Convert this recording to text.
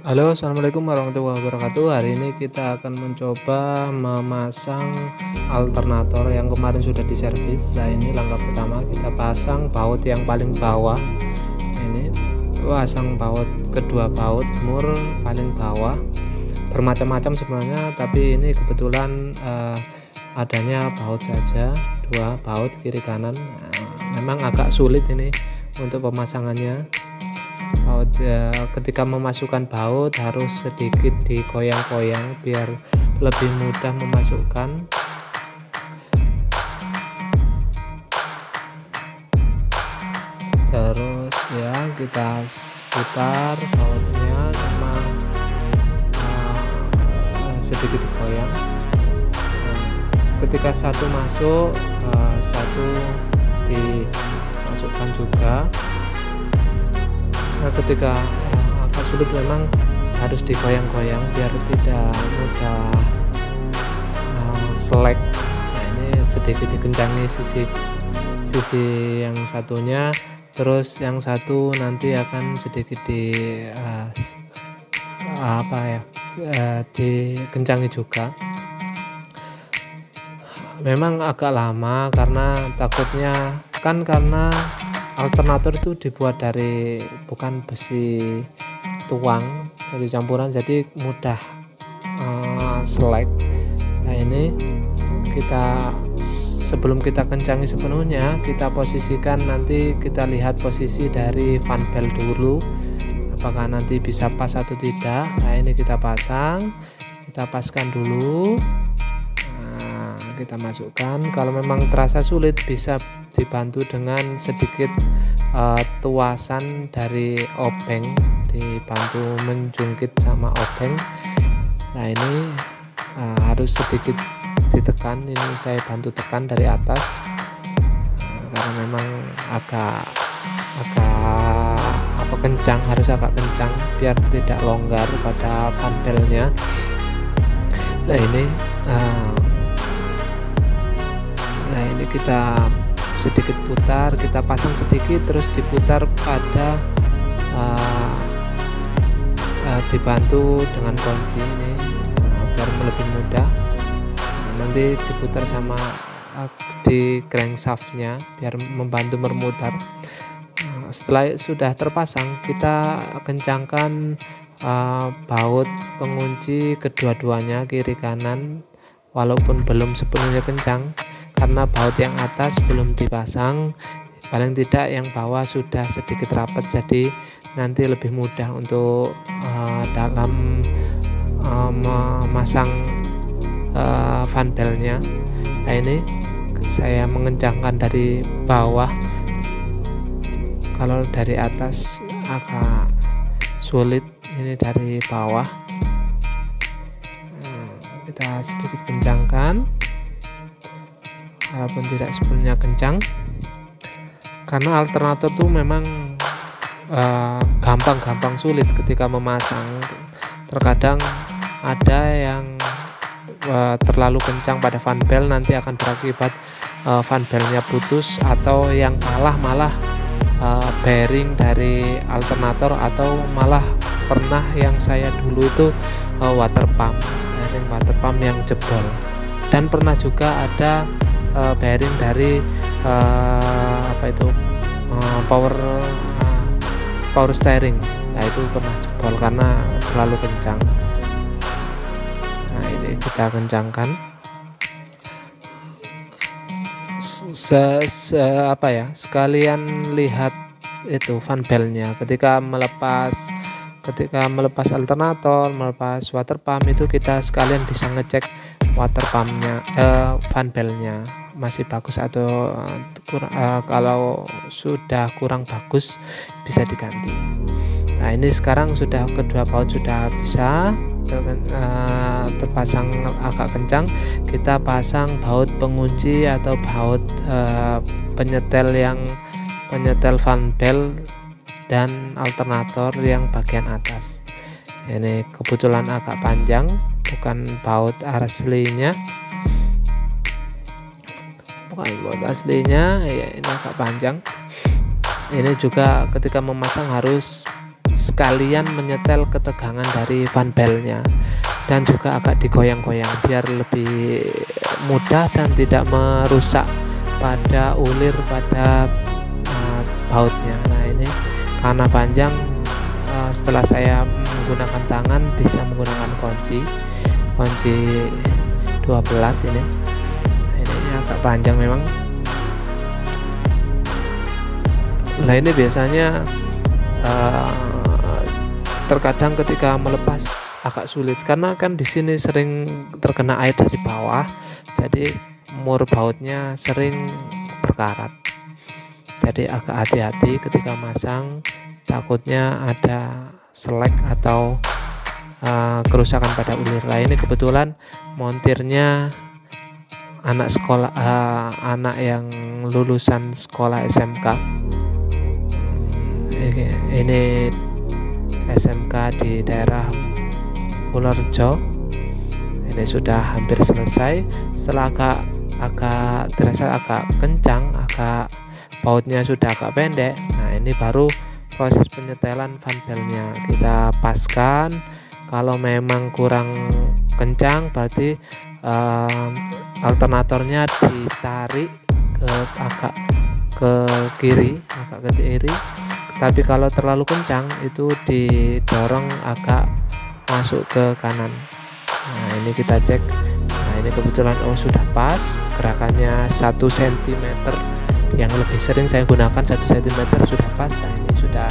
Halo, assalamualaikum warahmatullahi wabarakatuh. Hari ini kita akan mencoba memasang alternator yang kemarin sudah diservis. Nah, ini langkah pertama, kita pasang baut yang paling bawah. Ini pasang baut, kedua baut mur paling bawah. Bermacam-macam sebenarnya, tapi ini kebetulan adanya baut saja, dua baut kiri kanan. Memang agak sulit ini untuk pemasangannya. Baut ketika memasukkan baut harus sedikit digoyang-goyang biar lebih mudah memasukkan. Terus ya kita putar bautnya sama sedikit goyang. Ketika satu masuk, satu dimasukkan juga. Nah, ketika agak sulit memang harus digoyang-goyang biar tidak mudah selek. Nah, ini sedikit dikencangi sisi yang satunya, terus yang satu nanti akan sedikit dikencangi juga. Memang agak lama karena takutnya karena alternator itu dibuat dari bukan besi tuang, dari campuran, jadi mudah selek. Nah, ini kita sebelum kita kencangi sepenuhnya, kita posisikan, nanti kita lihat posisi dari fan belt dulu apakah nanti bisa pas atau tidak. Nah, ini kita pasang, kita paskan dulu. Kita masukkan. Kalau memang terasa sulit bisa dibantu dengan sedikit tuasan dari obeng, dibantu menjungkit sama obeng. Nah, ini harus sedikit ditekan. Ini saya bantu tekan dari atas karena memang agak kencang, harus agak kencang biar tidak longgar pada panelnya. Nah, ini kita sedikit putar, kita pasang sedikit, terus diputar pada dibantu dengan kunci ini biar lebih mudah. Nanti diputar sama di crankshaftnya biar membantu memutar. Setelah sudah terpasang, kita kencangkan baut pengunci kedua-duanya, kiri kanan, walaupun belum sepenuhnya kencang karena baut yang atas belum dipasang. Paling tidak yang bawah sudah sedikit rapat, jadi nanti lebih mudah untuk dalam memasang fan beltnya. Nah, ini saya mengencangkan dari bawah, kalau dari atas agak sulit, ini dari bawah. Kita sedikit kencangkan walaupun tidak sepenuhnya kencang, karena alternator tuh memang gampang sulit ketika memasang. Terkadang ada yang terlalu kencang pada fan belt, nanti akan berakibat fan beltnya putus, atau yang malah bearing dari alternator, atau malah pernah yang saya dulu itu water pump yang jebol, dan pernah juga ada bearing dari power steering. Nah, itu pernah jebol karena terlalu kencang. Nah, ini kita kencangkan sekalian lihat itu fan beltnya ketika melepas alternator, melepas water pump, itu kita sekalian bisa ngecek water pumpnya, fan beltnya masih bagus atau kalau sudah kurang bagus bisa diganti. Nah, ini sekarang sudah kedua baut sudah bisa terpasang agak kencang. Kita pasang baut pengunci atau baut penyetel fan belt dan alternator yang bagian atas. Ini kebetulan agak panjang, bukan baut aslinya. Ya, ini agak panjang. Ini juga ketika memasang harus sekalian menyetel ketegangan dari fan belnya, dan juga agak digoyang-goyang biar lebih mudah dan tidak merusak pada ulir pada bautnya. Nah ini karena panjang, setelah saya menggunakan tangan bisa menggunakan kunci 12 ini. Ini agak panjang memang. Nah ini biasanya terkadang ketika melepas agak sulit karena kan di sini sering terkena air dari bawah, jadi mur bautnya sering berkarat. Jadi agak hati-hati ketika masang, takutnya ada selek atau kerusakan pada ulir. Nah ini kebetulan montirnya anak sekolah, anak yang lulusan sekolah SMK. Ini SMK di daerah Purworejo. Ini sudah hampir selesai. Setelah agak terasa agak kencang, agak bautnya sudah agak pendek. Nah ini baru proses penyetelan fan belnya. Kita paskan. Kalau memang kurang kencang berarti alternatornya ditarik agak ke kiri. Tapi kalau terlalu kencang itu didorong agak masuk ke kanan. Nah ini kita cek. Nah ini kebetulan sudah pas, gerakannya 1 cm, yang lebih sering saya gunakan 1 cm sudah pas. Nah ini sudah